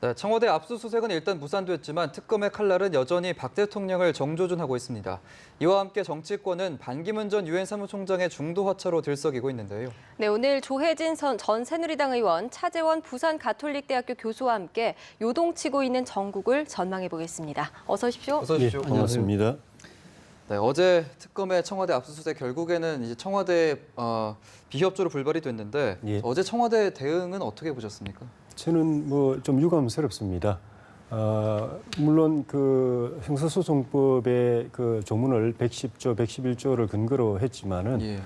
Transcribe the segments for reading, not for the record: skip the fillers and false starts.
네, 청와대 압수수색은 일단 무산됐지만 특검의 칼날은 여전히 박 대통령을 정조준하고 있습니다. 이와 함께 정치권은 반기문 전 유엔 사무총장의 중도 화차로 들썩이고 있는데요. 네, 오늘 조혜진 전 새누리당 의원, 차재원 부산 가톨릭대학교 교수와 함께 요동치고 있는 전국을 전망해 보겠습니다. 어서 오십시오. 어서 오십시오. 네, 반갑습니다. 네, 어제 특검의 청와대 압수수색 결국에는 이제 청와대 비협조로 불발이 됐는데 어제 청와대 대응은 어떻게 보셨습니까? 저는 좀 유감스럽습니다. 물론 그 형사소송법의 그 조문을 110조, 111조를 근거로 했지만은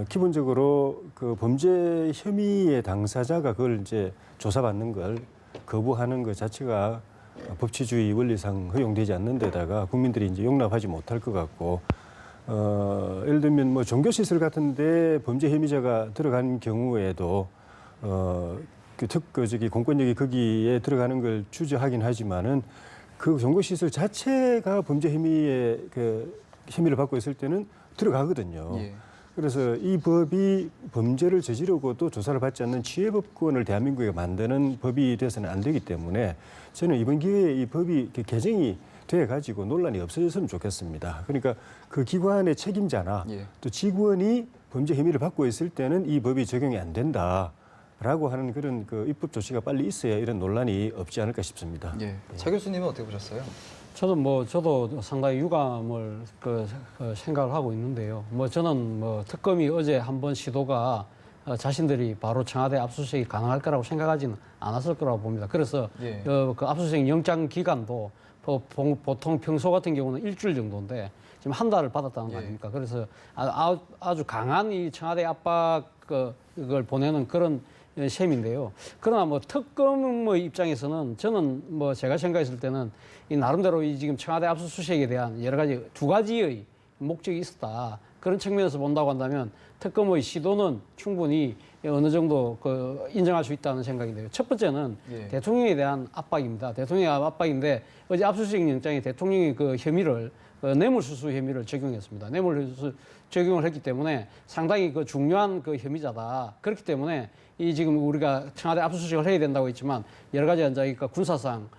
기본적으로 그 범죄 혐의의 당사자가 그걸 이제 조사받는 걸 거부하는 것 자체가 법치주의 원리상 허용되지 않는 데다가 국민들이 이제 용납하지 못할 것 같고 예를 들면 뭐 종교시설 같은데 범죄 혐의자가 들어간 경우에도 공권력이 거기에 들어가는 걸 주저하긴 하지만은 그 종교시설 자체가 범죄 혐의의 혐의를 받고 있을 때는 들어가거든요. 그래서 이 법이 범죄를 저지르고도 조사를 받지 않는 취해법권을 대한민국에 만드는 법이 돼서는 안 되기 때문에 저는 이번 기회에 이 법이 개정이 돼가지고 논란이 없어졌으면 좋겠습니다. 그러니까 그 기관의 책임자나 또 직원이 범죄 혐의를 받고 있을 때는 이 법이 적용이 안 된다라고 하는 그런 그 입법 조치가 빨리 있어야 이런 논란이 없지 않을까 싶습니다. 차 교수님은 어떻게 보셨어요? 저도 상당히 유감을 생각을 하고 있는데요. 저는 특검이 어제 한번 시도가 자신들이 바로 청와대 압수수색이 가능할 거라고 생각하지는 않았을 거라고 봅니다. 그래서 그 압수수색 영장 기간도 보통 평소 같은 경우는 일주일 정도인데 지금 한 달을 받았다는 거 아닙니까? 그래서 아주 강한 이 청와대 압박을 보내는 그런 셈인데요. 그러나 특검의 입장에서는 저는 제가 생각했을 때는 이 나름대로 이 지금 청와대 압수수색에 대한 여러 가지 두 가지의 목적이 있었다. 그런 측면에서 본다고 한다면 특검의 시도는 충분히 어느 정도 인정할 수 있다는 생각인데요. 첫 번째는 대통령에 대한 압박입니다. 대통령의 압박인데 어제 압수수색 영장에 대통령이 그 혐의를 뇌물수수 혐의를 적용했습니다. 뇌물수수 적용을 했기 때문에 상당히 중요한 혐의자다. 그렇기 때문에 이 지금 우리가 청와대 압수수색을 해야 된다고 했지만 여러 가지 그러니까 군사상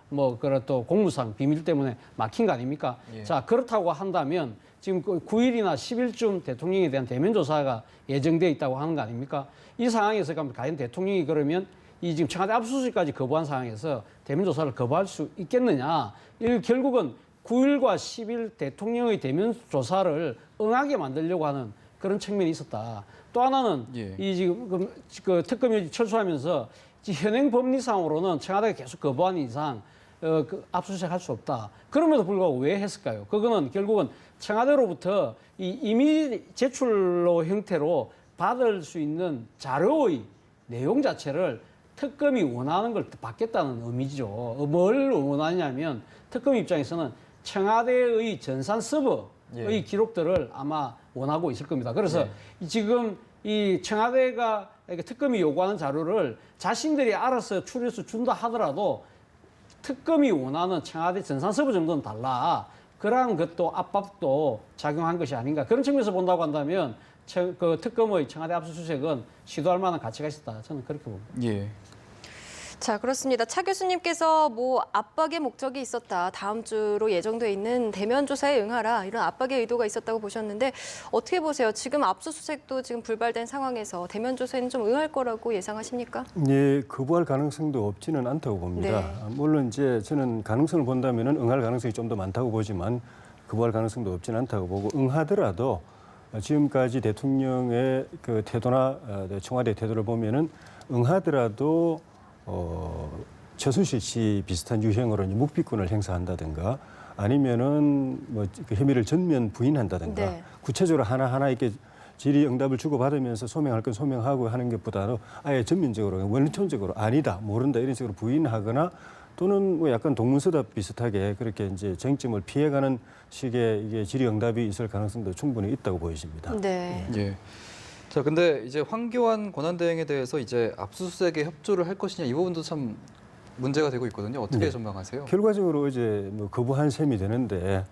또 공무상 비밀 때문에 막힌 거 아닙니까? 자, 그렇다고 한다면 지금 9일이나 10일쯤 대통령에 대한 대면 조사가 예정돼 있다고 하는 거 아닙니까? 이 상황에서 과연 대통령이 그러면 이 지금 청와대 압수수색까지 거부한 상황에서 대면 조사를 거부할 수 있겠느냐? 결국은 9일과 10일 대통령의 대면 조사를 응하게 만들려고 하는 그런 측면이 있었다. 또 하나는 이 지금 특검이 철수하면서 현행 법리상으로는 청와대가 계속 거부하는 이상 압수수색 할 수 없다. 그럼에도 불구하고 왜 했을까요? 그거는 결국은 청와대로부터 이 이미 제출로 형태로 받을 수 있는 자료의 내용 자체를 특검이 원하는 걸 받겠다는 의미죠. 뭘 원하냐면 특검 입장에서는 청와대의 전산 서버의 기록들을 아마 원하고 있을 겁니다. 그래서 지금 이 청와대가 특검이 요구하는 자료를 자신들이 알아서 추려서 준다 하더라도 특검이 원하는 청와대 전산 서버 정도는 달라. 그러한 것도 압박도 작용한 것이 아닌가. 그런 측면에서 본다고 한다면 특검의 청와대 압수수색은 시도할 만한 가치가 있었다. 저는 그렇게 봅니다. 자, 그렇습니다. 차 교수님께서 압박의 목적이 있었다. 다음 주로 예정돼 있는 대면 조사에 응하라. 이런 압박의 의도가 있었다고 보셨는데 어떻게 보세요? 지금 압수수색도 지금 불발된 상황에서 대면 조사에는 좀 응할 거라고 예상하십니까? 네, 거부할 가능성도 없지는 않다고 봅니다. 물론 이제 저는 가능성을 본다면은 응할 가능성이 좀 더 많다고 보지만 거부할 가능성도 없지는 않다고 보고 응하더라도 지금까지 대통령의 그 태도나 청와대 태도를 보면은 응하더라도 최순실 씨 비슷한 유형으로 묵비권을 행사한다든가 아니면은 그 혐의를 전면 부인한다든가 구체적으로 하나하나 이렇게 질의응답을 주고받으면서 소명할 건 소명하고 하는 것보다는 아예 전면적으로 원론적으로 아니다 모른다 이런 식으로 부인하거나 또는 약간 동문서답 비슷하게 그렇게 이제 쟁점을 피해가는 식의 이게 질의응답이 있을 가능성도 충분히 있다고 보여집니다. 자, 근데 이제 황교안 권한대행에 대해서 이제 압수수색에 협조를 할 것이냐 이 부분도 참 문제가 되고 있거든요. 어떻게 전망하세요? 결과적으로 이제 거부한 셈이 되는데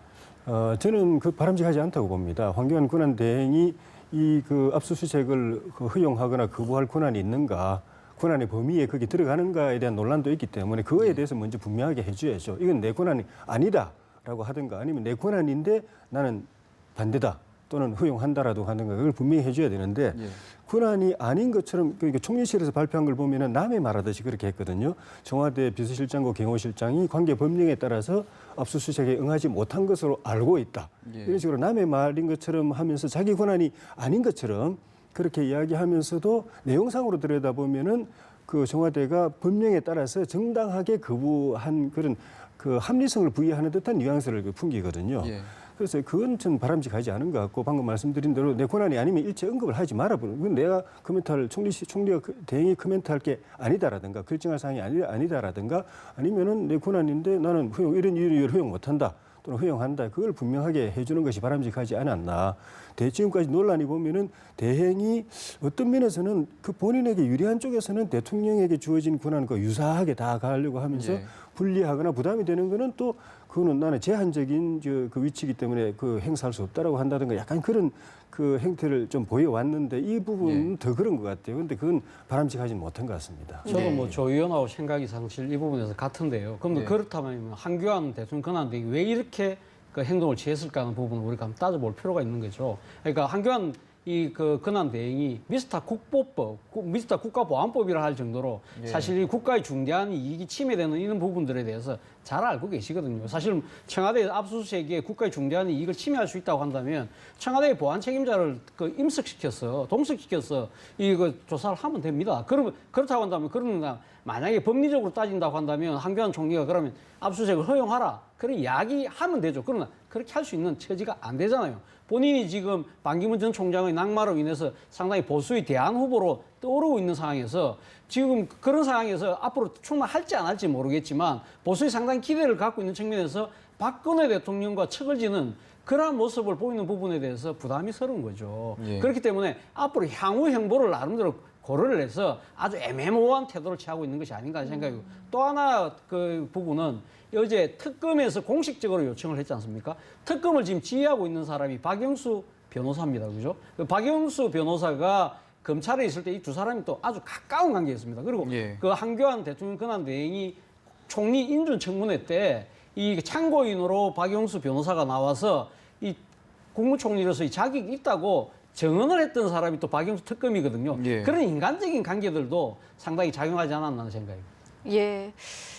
저는 바람직하지 않다고 봅니다. 황교안 권한대행이 이 압수수색을 허용하거나 거부할 권한이 있는가? 권한의 범위에 거기 들어가는가에 대한 논란도 있기 때문에 그거에 대해서 먼저 분명하게 해줘야죠. 이건 내 권한이 아니다라고 하든가 아니면 내 권한인데 나는 반대다 또는 허용한다라도 하든가 그걸 분명히 해줘야 되는데 예. 권한이 아닌 것처럼 그러니까 총리실에서 발표한 걸 보면은 남의 말하듯이 그렇게 했거든요. 청와대 비서실장과 경호실장이 관계 법령에 따라서 압수수색에 응하지 못한 것으로 알고 있다. 예. 이런 식으로 남의 말인 것처럼 하면서 자기 권한이 아닌 것처럼 그렇게 이야기하면서도 내용상으로 들여다보면은 그 청와대가 법령에 따라서 정당하게 거부한 그런 그 합리성을 부여하는 듯한 뉘앙스를 풍기거든요. 예. 그래서 그건 좀 바람직하지 않은 것 같고 방금 말씀드린 대로 내 권한이 아니면 일체 언급을 하지 말아보는 그건 내가 코멘트할 총리가 대행이 코멘트할 게 아니다라든가 결정할 사항이 아니다라든가 아니면은 내 권한인데 나는 허용 이런 이유를 허용 못한다. 또는 허용한다. 그걸 분명하게 해주는 것이 바람직하지 않았나. 지금까지 논란이 보면은 대행이 어떤 면에서는 그 본인에게 유리한 쪽에서는 대통령에게 주어진 권한과 유사하게 다 가려고 하면서 예. 불리하거나 부담이 되는 거는 또 그거는 나는 제한적인 그 위치이기 때문에 그 행사할 수 없다라고 한다든가 약간 그런 그 행태를 좀 보여왔는데 이 부분은 더 그런 것 같아요. 그런데 그건 바람직하지 못한 것 같습니다. 저도 네. 뭐 조 의원하고 생각이 사실 이 부분에서 같은데요. 그럼 네. 그렇다면 한교안 대통령 권한대행이 왜 이렇게 그 행동을 취했을까 하는 부분을 우리가 한번 따져볼 필요가 있는 거죠. 그러니까 한교안 이 그 권한 대행이 미스터 국보법, 미스터 국가보안법이라 할 정도로 예. 사실 이 국가의 중대한 이익이 침해되는 이런 부분들에 대해서 잘 알고 계시거든요. 사실 청와대 압수수색에 국가의 중대한 이익을 침해할 수 있다고 한다면 청와대의 보안 책임자를 그 임석시켜서 동석시켜서 이거 조사를 하면 됩니다. 그러면 그렇다고 한다면 그러면 만약에 법리적으로 따진다고 한다면 한교안 총리가 그러면 압수수색을 허용하라. 그런 이야기하면 되죠. 그러나 그렇게 할 수 있는 처지가 안 되잖아요. 본인이 지금 반기문 전 총장의 낙마로 인해서 상당히 보수의 대안 후보로 떠오르고 있는 상황에서 지금 그런 상황에서 앞으로 출마할지 안 할지 모르겠지만 보수의 상당히 기대를 갖고 있는 측면에서 박근혜 대통령과 척을 지는 그러한 모습을 보이는 부분에 대해서 부담이 서러운 거죠. 예. 그렇기 때문에 앞으로 향후 행보를 나름대로 고려를 해서 아주 애매모호한 태도를 취하고 있는 것이 아닌가 하는 생각이고 또 하나 그 부분은 어제 특검에서 공식적으로 요청을 했지 않습니까? 특검을 지금 지휘하고 있는 사람이 박영수 변호사입니다. 그죠? 그 박영수 변호사가 검찰에 있을 때 이 두 사람이 또 아주 가까운 관계였습니다. 그리고 예. 그 한교안 대통령 권한 대행이 총리 인준 청문회 때 이 참고인으로 박영수 변호사가 나와서 이 국무총리로서 이 자격이 있다고 증언을 했던 사람이 또 박영수 특검이거든요. 예. 그런 인간적인 관계들도 상당히 작용하지 않았나 하는 생각입니다. 예.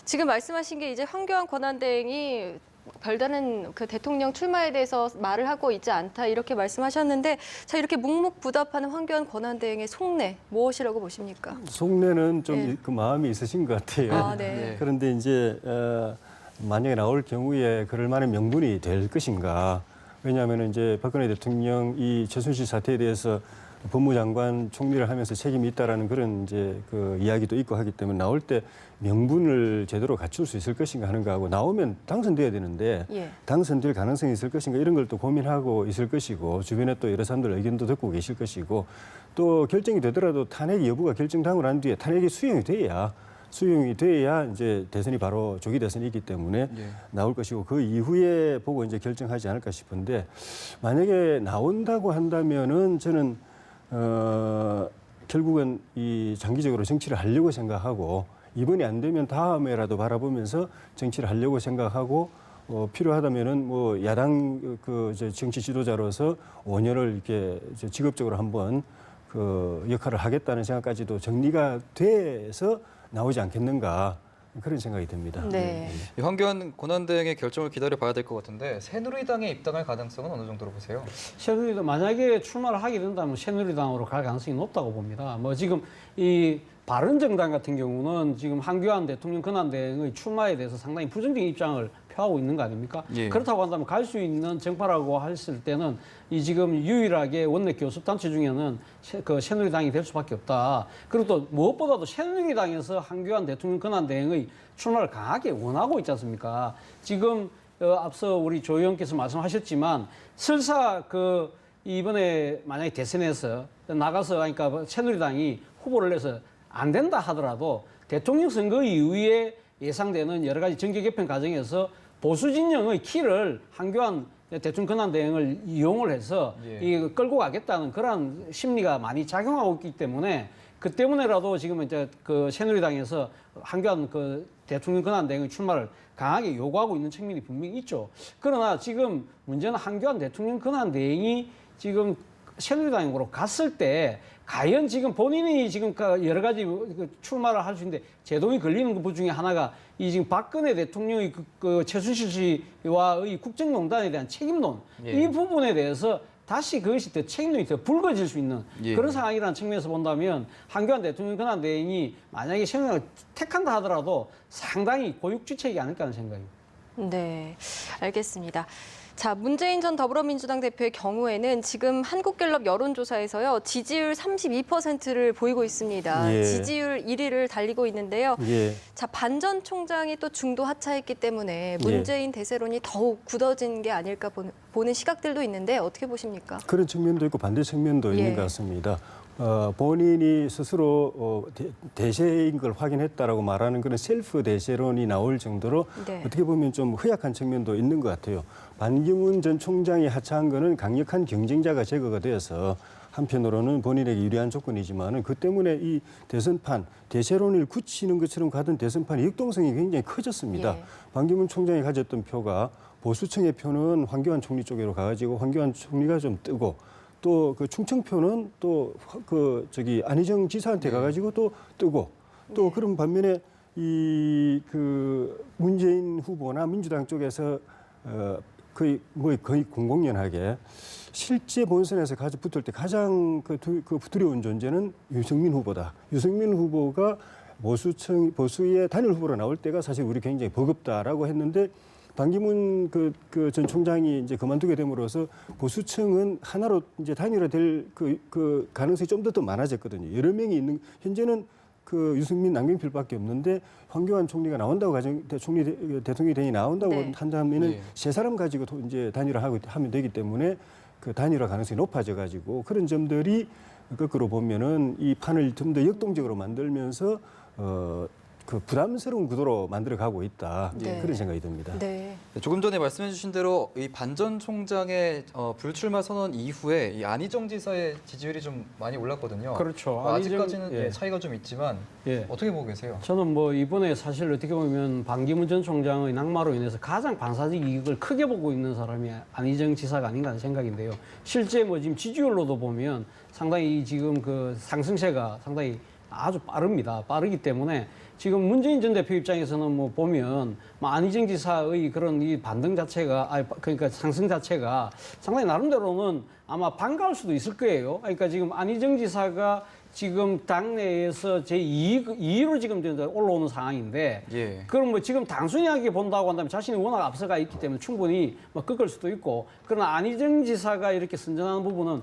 지금 말씀하신 게 이제 황교안 권한대행이 별다른 그 대통령 출마에 대해서 말을 하고 있지 않다 이렇게 말씀하셨는데 자 이렇게 묵묵부답하는 황교안 권한대행의 속내 무엇이라고 보십니까? 속내는 좀 네. 그 마음이 있으신 것 같아요. 아, 네. 네. 그런데 이제 만약에 나올 경우에 그럴 만한 명분이 될 것인가? 왜냐하면 이제 박근혜 대통령 이 최순실 사태에 대해서 법무장관 총리를 하면서 책임이 있다라는 그런 이제 그 이야기도 있고 하기 때문에 나올 때 명분을 제대로 갖출 수 있을 것인가 하는 거하고 나오면 당선돼야 되는데 예. 당선될 가능성이 있을 것인가 이런 걸 또 고민하고 있을 것이고 주변에 또 여러 사람들 의견도 듣고 계실 것이고 또 결정이 되더라도 탄핵 여부가 결정당을 한 뒤에 탄핵이 수용이 돼야 이제 대선이 바로 조기 대선이 있기 때문에 예. 나올 것이고 그 이후에 보고 이제 결정하지 않을까 싶은데 만약에 나온다고 한다면은 저는 결국은 이 장기적으로 정치를 하려고 생각하고 이번이 안 되면 다음에라도 바라보면서 정치를 하려고 생각하고 필요하다면은 뭐 야당 그 정치 지도자로서 5년을 이렇게 직업적으로 한번 그 역할을 하겠다는 생각까지도 정리가 돼서 나오지 않겠는가 그런 생각이 듭니다. 네. 이 황교안 권한대행의 결정을 기다려 봐야 될 것 같은데 새누리당에 입당할 가능성은 어느 정도로 보세요? 새누리당 만약에 출마를 하게 된다면 새누리당으로 갈 가능성이 높다고 봅니다. 뭐 지금 이 바른정당 같은 경우는 지금 한교안 대통령 권한대행의 출마에 대해서 상당히 부정적인 입장을 표하고 있는 거 아닙니까? 예. 그렇다고 한다면 갈 수 있는 정파라고 했을 때는 이 지금 유일하게 원내 교섭단체 중에는 그 새누리당이 될 수밖에 없다. 그리고 또 무엇보다도 새누리당에서 한교안 대통령 권한대행의 출마를 강하게 원하고 있지 않습니까? 지금 앞서 우리 조 의원께서 말씀하셨지만 설사 그 이번에 만약에 대선에서 나가서 그러니까 새누리당이 후보를 내서 안 된다 하더라도 대통령 선거 이후에 예상되는 여러 가지 정계 개편 과정에서 보수 진영의 키를 한교안 대통령 권한대행을 이용을 해서 예. 이 끌고 가겠다는 그런 심리가 많이 작용하고 있기 때문에 그 때문에라도 지금 이제 그 새누리당에서 한교안 그 대통령 권한 대행의 출마를 강하게 요구하고 있는 측면이 분명히 있죠. 그러나 지금 문제는 한교안 대통령 권한 대행이 지금 새누리당으로 갔을 때 과연 지금 본인이 지금 여러 가지 출마를 할 수 있는데 제동이 걸리는 것 중에 하나가 이 지금 박근혜 대통령의 그 최순실 씨와의 국정농단에 대한 책임론 이 부분에 대해서 다시 그것이 더 책임론이 더 불거질 수 있는 그런 상황이라는 측면에서 본다면 한교안 대통령 권한 대행이 만약에 새누리당을 택한다 하더라도 상당히 고육지책이 아닐까 하는 생각입니다. 네, 알겠습니다. 자, 문재인 전 더불어민주당 대표의 경우에는 지금 한국갤럽 여론조사에서요, 지지율 32%를 보이고 있습니다. 예. 지지율 1위를 달리고 있는데요. 예. 자, 반 전 총장이 또 중도 하차했기 때문에 문재인 대세론이 더욱 굳어진 게 아닐까 보는 시각들도 있는데 어떻게 보십니까? 그런 측면도 있고 반대 측면도 예. 있는 것 같습니다. 본인이 스스로 대세인 걸 확인했다라고 말하는 그런 셀프 대세론이 나올 정도로 네. 어떻게 보면 좀 허약한 측면도 있는 것 같아요. 반기문 전 총장이 하차한 거는 강력한 경쟁자가 제거가 되어서 한편으로는 본인에게 유리한 조건이지만은 그 때문에 이 대선판, 대세론을 굳히는 것처럼 가던 대선판의 역동성이 굉장히 커졌습니다. 예. 반기문 총장이 가졌던 표가 보수층의 표는 황교안 총리 쪽으로 가가지고 황교안 총리가 좀 뜨고 또 그 충청표는 또 그 저기 안희정 지사한테 가가지고 또 뜨고 또 그런 반면에 이 그 문재인 후보나 민주당 쪽에서 거의 공공연하게 실제 본선에서 붙을 때 가장 그 두려운 존재는 유승민 후보다. 유승민 후보가 보수의 단일 후보로 나올 때가 사실 우리 굉장히 버겁다라고 했는데 반기문 전 총장이 이제 그만두게 됨으로써 보수층은 하나로 이제 단일화될 그 가능성이 좀 더 많아졌거든요. 여러 명이 있는 현재는 그 유승민, 남경필밖에 없는데 황교안 총리가 나온다고 대통령이 되니 나온다고 네. 한다면은 예. 세 사람 가지고 이제 하면 되기 때문에 그 단일화 가능성이 높아져 가지고 그런 점들이 거꾸로 보면은 이 판을 좀 더 역동적으로 만들면서 그 부담스러운 구도로 만들어가고 있다. 네. 그런 생각이 듭니다. 네. 조금 전에 말씀해주신 대로 이 반 전 총장의 불출마 선언 이후에 이 안희정 지사의 지지율이 좀 많이 올랐거든요. 그렇죠. 아직까지는 예. 차이가 좀 있지만 예. 어떻게 보고 계세요? 저는 뭐 이번에 사실 어떻게 보면 반기문 전 총장의 낙마로 인해서 가장 반사적 이익을 크게 보고 있는 사람이 안희정 지사가 아닌가 하는 생각인데요. 실제 뭐 지금 지지율로도 보면 상당히 지금 그 상승세가 상당히 아주 빠릅니다. 빠르기 때문에 지금 문재인 전 대표 입장에서는 뭐 보면 안희정 지사의 그런 이 반등 자체가 그러니까 상승 자체가 상당히 나름대로는 아마 반가울 수도 있을 거예요. 그러니까 지금 안희정 지사가 지금 당내에서 제2위로 지금 올라오는 상황인데 예. 그럼 뭐 지금 단순하게 본다고 한다면 자신이 워낙 앞서가 있기 때문에 충분히 뭐 꺾을 수도 있고 그러나 안희정 지사가 이렇게 선전하는 부분은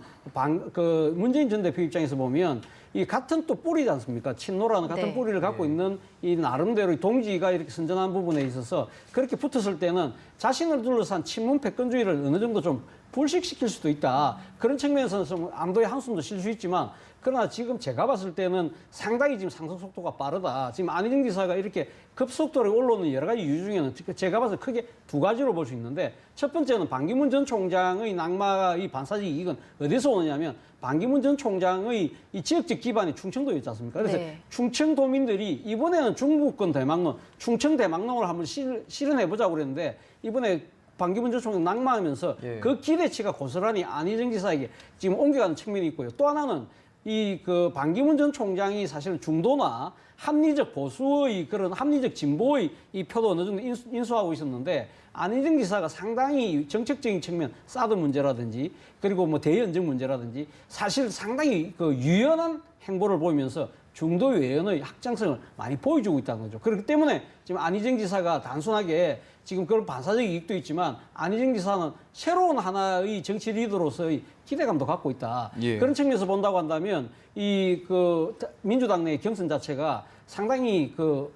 그 문재인 전 대표 입장에서 보면 이 같은 또 뿌리지 않습니까? 친노라는 같은 네. 뿌리를 갖고 있는 이 나름대로의 동지가 이렇게 선전한 부분에 있어서 그렇게 붙었을 때는 자신을 둘러싼 친문 패권주의를 어느 정도 좀 불식시킬 수도 있다. 그런 측면에서는 좀 안도의 한숨도 쉴 수 있지만 그러나 지금 제가 봤을 때는 상당히 지금 상승 속도가 빠르다. 지금 안희정 지사가 이렇게 급속도로 올라오는 여러 가지 이유 중에는 제가 봐서 크게 두 가지로 볼 수 있는데 첫 번째는 반기문 전 총장의 낙마의 반사적 이익은 어디서 오느냐면 반기문 전 총장의 이 지역적 기반이 충청도였지 않습니까? 그래서 네. 충청도민들이 이번에는 중부권 대망론, 충청 대망론을 한번 실현해보자고 그랬는데 이번에 반기문 전 총장 낙마하면서 예. 그 기대치가 고스란히 안희정 지사에게 지금 옮겨가는 측면이 있고요. 또 하나는 이 그 반기문 전 총장이 사실은 중도나 합리적 보수의 그런 합리적 진보의 이 표도 어느 정도 인수하고 있었는데 안희정 지사가 상당히 정책적인 측면 사드 문제라든지 그리고 뭐 대연정 문제라든지 사실 상당히 그 유연한 행보를 보이면서 중도 외연의 확장성을 많이 보여주고 있다는 거죠. 그렇기 때문에 지금 안희정 지사가 단순하게 지금 그런 반사적 이익도 있지만 안희정 지사는 새로운 하나의 정치 리더로서의 기대감도 갖고 있다. 예. 그런 측면에서 본다고 한다면 이 그 민주당 내 경선 자체가 상당히 그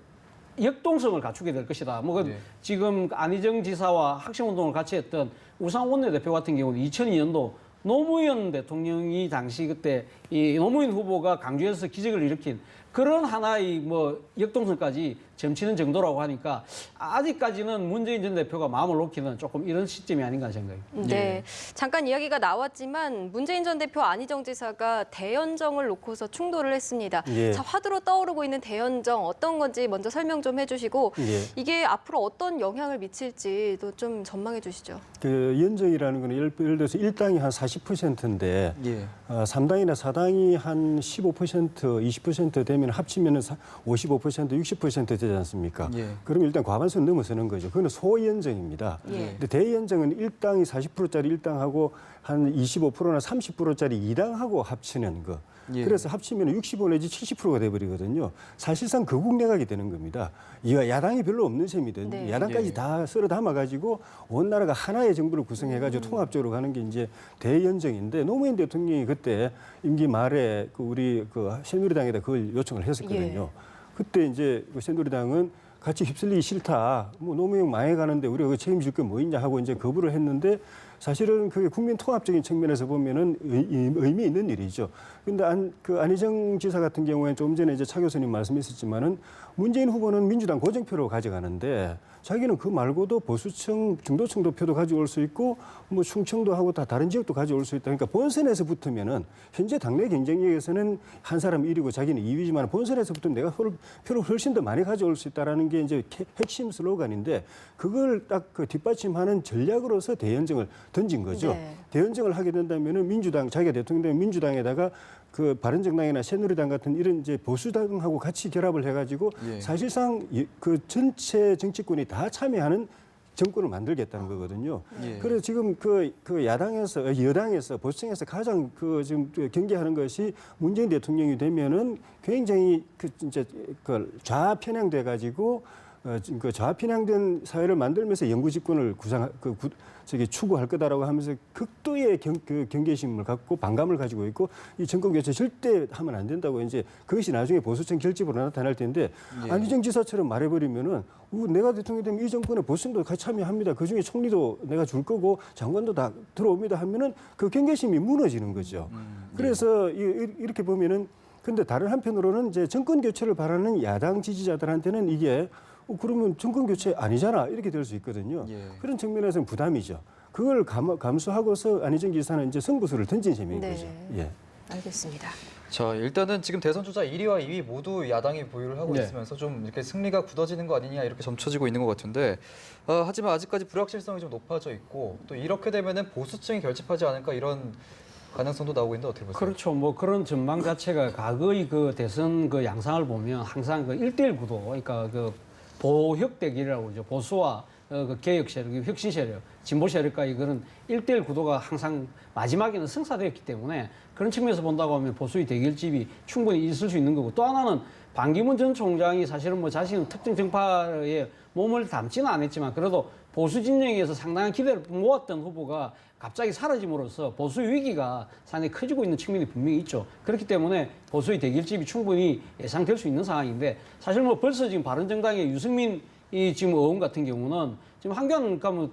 역동성을 갖추게 될 것이다. 뭐 네. 지금 안희정 지사와 학생운동을 같이 했던 우상 원내대표 같은 경우는 2002년도 노무현 대통령이 당시 그때 이 노무현 후보가 강주에서 기적을 일으킨 그런 하나의 뭐 역동성까지 점치는 정도라고 하니까 아직까지는 문재인 전 대표가 마음을 놓기는 조금 이런 시점이 아닌가 생각합니다. 네, 잠깐 이야기가 나왔지만 문재인 전 대표 안희정 지사가 대연정을 놓고서 충돌을 했습니다. 예. 자, 화두로 떠오르고 있는 대연정 어떤 건지 먼저 설명 좀 해주시고 예. 이게 앞으로 어떤 영향을 미칠지도 좀 전망해 주시죠. 그 연정이라는 거는 예를 들어서 1당이 한 40%인데 예. 3당이나 4당이 한 15%, 20% 되면 합치면 55%, 60% 되지 않습니까? 예. 그럼 일단 과반수는 넘어서는 거죠. 그건 소연정입니다. 예. 근데 대연정은 1당이 40%짜리 1당하고 한 25%나 30%짜리 2당하고 합치는 거. 예. 그래서 합치면 65 내지 70%가 돼버리거든요. 사실상 거국내각이 되는 겁니다. 이 야당이 별로 없는 셈이든 네. 야당까지 예. 다 썰어 담아가지고 온 나라가 하나의 정부를 구성해가지고 통합적으로 가는 게 이제 대연정인데 노무현 대통령이 그때 임기 말에 그 우리 그 새누리당에다 그걸 요청을 했었거든요. 그때 이제 그 새누리당은 같이 휩쓸리기 싫다. 뭐 노무현 망해가는데 우리가 그 책임질 게 뭐 있냐 하고 이제 거부를 했는데 사실은 그게 국민 통합적인 측면에서 보면은 의미 있는 일이죠. 근데 안희정 지사 같은 경우에는 좀 전에 이제 차 교수님 말씀했었지만은 문재인 후보는 민주당 고정표로 가져가는데 자기는 그 말고도 보수층, 중도층도 표도 가져올 수 있고 뭐 충청도 하고 다 다른 지역도 가져올 수 있다. 그러니까 본선에서 붙으면은 현재 당내 경쟁력에서는 한 사람 1위고 자기는 2위지만 본선에서 붙으면 내가 표를 훨씬 더 많이 가져올 수 있다라는 게 이제 핵심 슬로건인데 그걸 딱 그 뒷받침하는 전략으로서 대연정을 던진 거죠. 네. 대연정을 하게 된다면은 민주당 자기가 대통령 되면 민주당에다가 그 바른정당이나 새누리당 같은 이런 이제 보수당하고 같이 결합을 해가지고 예. 사실상 그 전체 정치권이 다 참여하는 정권을 만들겠다는 거거든요. 예. 그래서 지금 그 여당에서 보수층에서 가장 그 지금 경계하는 것이 문재인 대통령이 되면은 굉장히 그 진짜 그 좌편향돼 가지고 그 좌편향된 사회를 만들면서 영구 집권을 추구할 거다라고 하면서 극도의 경계심을 갖고 반감을 가지고 있고 이 정권 교체 절대 하면 안 된다고 이제 그것이 나중에 보수층 결집으로 나타날 텐데 예. 안희정 지사처럼 말해버리면은 내가 대통령이 되면 이 정권에 보수층도 같이 참여합니다. 그중에 총리도 내가 줄 거고 장관도 다 들어옵니다 하면은 그 경계심이 무너지는 거죠. 그래서 이렇게 보면은 근데 다른 한편으로는 이제 정권 교체를 바라는 야당 지지자들한테는 이게 그러면 정권 교체 아니잖아 이렇게 될 수 있거든요. 예. 그런 측면에서는 부담이죠. 그걸 감수하고서 안희정 지사는 이제 승부수를 던진 셈인 네. 거죠. 예. 알겠습니다. 자, 일단은 지금 대선 주자 1위와 2위 모두 야당이 보유를 하고 네. 있으면서 좀 이렇게 승리가 굳어지는 거 아니냐 이렇게 점쳐지고 있는 것 같은데 하지만 아직까지 불확실성이 좀 높아져 있고 또 이렇게 되면은 보수층이 결집하지 않을까 이런 가능성도 나오고 있는데 어떻게 보세요? 그렇죠. 뭐 그런 전망 자체가 과거의 그 대선 그 양상을 보면 항상 그 1대1 구도, 그러니까 그 보혁대결이라고 그러죠. 보수와 그 개혁 세력, 혁신 세력, 진보 세력과의 그런 1대1 구도가 항상 마지막에는 성사되었기 때문에 그런 측면에서 본다고 하면 보수의 대결집이 충분히 있을 수 있는 거고 또 하나는 반기문 전 총장이 사실은 뭐 자신은 특정 정파에 몸을 담지는 않았지만 그래도 보수 진영에서 상당한 기대를 모았던 후보가 갑자기 사라짐으로써 보수 위기가 상당히 커지고 있는 측면이 분명히 있죠. 그렇기 때문에 보수의 대결집이 충분히 예상될 수 있는 상황인데 사실 뭐 벌써 지금 바른정당의 유승민 이 지금 의원 같은 경우는 지금 한교안 가면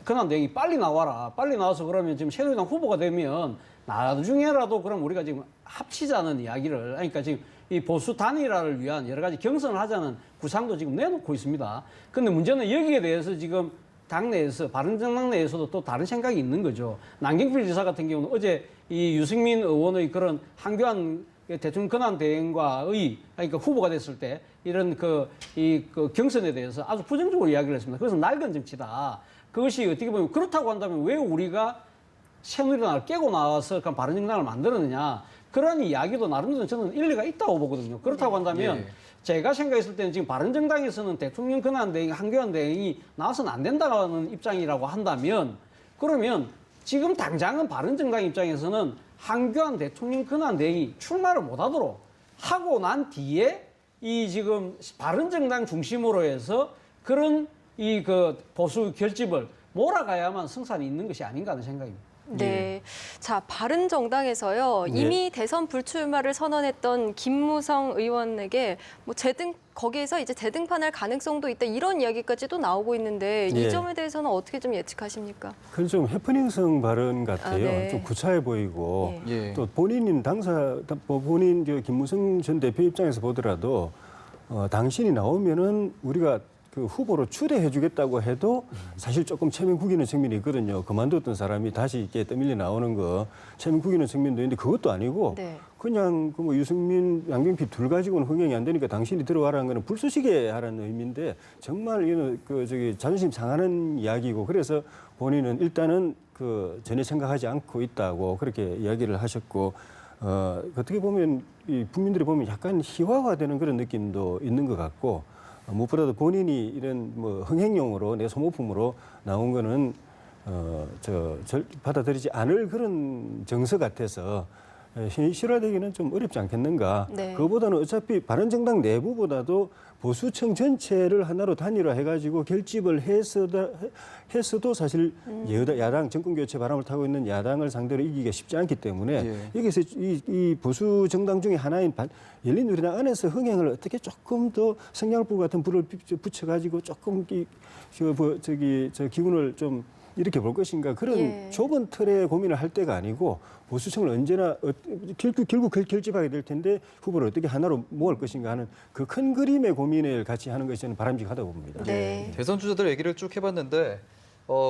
근한대행이 빨리 나와라. 빨리 나와서 그러면 지금 새누리당 후보가 되면 나중에라도 그럼 우리가 지금 합치자는 이야기를 그러니까 지금 이 보수 단일화를 위한 여러 가지 경선을 하자는 구상도 지금 내놓고 있습니다. 근데 문제는 여기에 대해서 지금 당내에서 바른정당 내에서도 또 다른 생각이 있는 거죠. 남경필 지사 같은 경우는 어제 이 유승민 의원의 그런 한교안 대통령 권한 대행과의 그러니까 후보가 됐을 때 이런 그 경선에 대해서 아주 부정적으로 이야기를 했습니다. 그것은 낡은 정치다. 그것이 어떻게 보면 그렇다고 한다면 왜 우리가 새누리당을 깨고 나와서 바른정당을 만들었느냐. 그런 이야기도 나름대로 저는 일리가 있다고 보거든요. 그렇다고 한다면 예. 제가 생각했을 때는 지금 바른정당에서는 대통령 권한 대행, 한교안 대행이 나와서는 안 된다는 입장이라고 한다면 그러면 지금 당장은 바른정당 입장에서는 한교안 대통령 권한 대행이 출마를 못하도록 하고 난 뒤에 이 지금 바른정당 중심으로 해서 그런 이 그 보수 결집을 몰아가야만 성산이 있는 것이 아닌가 하는 생각입니다. 네. 자, 바른정당에서요. 이미 대선 불출마를 선언했던 김무성 의원에게 뭐 거기에서 이제 재등판할 가능성도 있다. 이런 이야기까지도 나오고 있는데 이 예. 점에 대해서는 어떻게 좀 예측하십니까? 그건 좀 해프닝성 발언 같아요. 네. 좀 구차해 보이고 예. 또 본인 김무성 전 대표 입장에서 보더라도 당신이 나오면은 우리가 그 후보로 추대해주겠다고 해도 사실 조금 체면 구기는 측면이 있거든요. 그만뒀던 사람이 다시 이렇게 떠밀려 나오는 거 체면 구기는 측면도 있는데 그것도 아니고 네. 그냥 그 뭐 유승민, 양경필 둘 가지고는 흥행이 안 되니까 당신이 들어와라는 거는 불쏘시개 하라는 의미인데 정말 이는 그 저기 자존심 상하는 이야기고 그래서 본인은 일단은 그 전혀 생각하지 않고 있다고 그렇게 이야기를 하셨고 어떻게 보면 이 국민들이 보면 약간 희화화되는 그런 느낌도 있는 것 같고 무엇보다도 본인이 이런 뭐 흥행용으로 내 소모품으로 나온 거는 받아들이지 않을 그런 정서 같아서 실화되기는 좀 어렵지 않겠는가. 네. 그거보다는 어차피 바른정당 내부보다도 보수층 전체를 하나로 단일화해가지고 결집을 했어도 사실 야당 정권 교체 바람을 타고 있는 야당을 상대로 이기기가 쉽지 않기 때문에 예. 여기서 이 보수 정당 중에 하나인 열린우리당 안에서 흥행을 어떻게 조금 더 성냥불 같은 불을 붙여가지고 조금 저 기운을 좀 이렇게 볼 것인가 그런 예. 좁은 틀에 고민을 할 때가 아니고 보수층을 언제나 결국 결집하게 될 텐데 후보를 어떻게 하나로 모을 것인가 하는 그 큰 그림의 고민을 같이 하는 것이 저는 바람직하다고 봅니다. 네. 대선 주자들 얘기를 쭉 해봤는데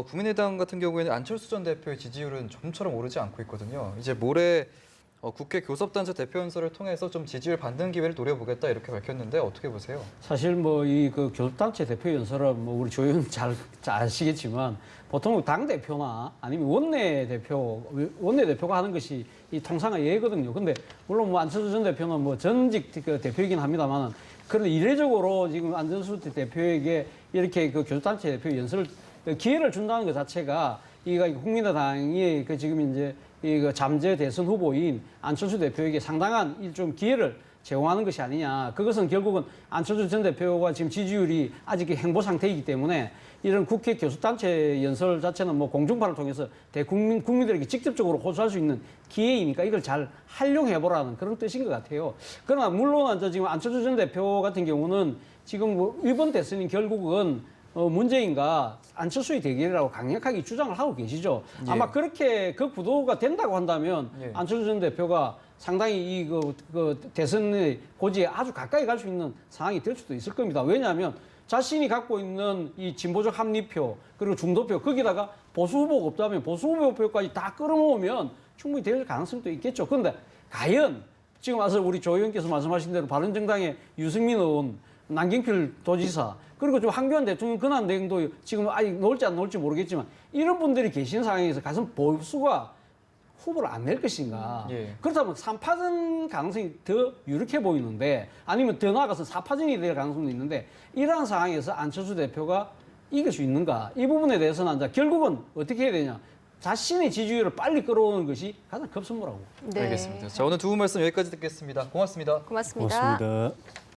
국민의당 같은 경우에는 안철수 전 대표의 지지율은 좀처럼 오르지 않고 있거든요. 이제 모레 국회 교섭단체 대표 연설을 통해서 좀 지지율 받는 기회를 노려보겠다 이렇게 밝혔는데 어떻게 보세요? 사실 뭐 이 그 교섭단체 대표 연설은 뭐 우리 조 의원 잘 아시겠지만 보통 당 대표나 아니면 원내 대표가 하는 것이 이 통상의 예거든요. 근데 물론 뭐 안철수 전 대표는 뭐 전직 그 대표이긴 합니다만 그런데 이례적으로 지금 안철수 대표에게 이렇게 그 교섭단체 대표 연설 기회를 준다는 것 자체가 이가 국민의당이 그 지금 이제 이 잠재 대선 후보인 안철수 대표에게 상당한 좀 기회를 제공하는 것이 아니냐. 그것은 결국은 안철수 전 대표가 지금 지지율이 아직 행보 상태이기 때문에 이런 국회 교섭단체 연설 자체는 뭐 공중파를 통해서 국민들에게 직접적으로 호소할 수 있는 기회이니까 이걸 잘 활용해보라는 그런 뜻인 것 같아요. 그러나 물론 지금 안철수 전 대표 같은 경우는 지금 뭐 이번 대선이 결국은 문재인과 안철수의 대결이라고 강력하게 주장을 하고 계시죠. 예. 아마 그렇게 그 구도가 된다고 한다면 예. 안철수 전 대표가 상당히 그 대선의 고지에 아주 가까이 갈 수 있는 상황이 될 수도 있을 겁니다. 왜냐하면 자신이 갖고 있는 이 진보적 합리표 그리고 중도표 거기다가 보수 후보가 없다면 보수 후보표까지 다 끌어모으면 충분히 될 가능성도 있겠죠. 그런데 과연 지금 와서 우리 조 의원께서 말씀하신 대로 바른정당의 유승민 의원, 남경필 도지사 그리고 좀 황교안 대통령 근황 내용도 지금 아직 놓을지 안 놓을지 모르겠지만 이런 분들이 계신 상황에서 가서 보수가 후보를 안 낼 것인가. 예. 그렇다면 3파전 가능성이 더 유력해 보이는데 아니면 더 나아가서 4파전이 될 가능성도 있는데 이러한 상황에서 안철수 대표가 이길 수 있는가. 이 부분에 대해서는 이제 결국은 어떻게 해야 되냐. 자신의 지지율을 빨리 끌어오는 것이 가장 급선무라고. 네. 알겠습니다. 자, 오늘 두 분 말씀 여기까지 듣겠습니다. 고맙습니다. 고맙습니다. 고맙습니다.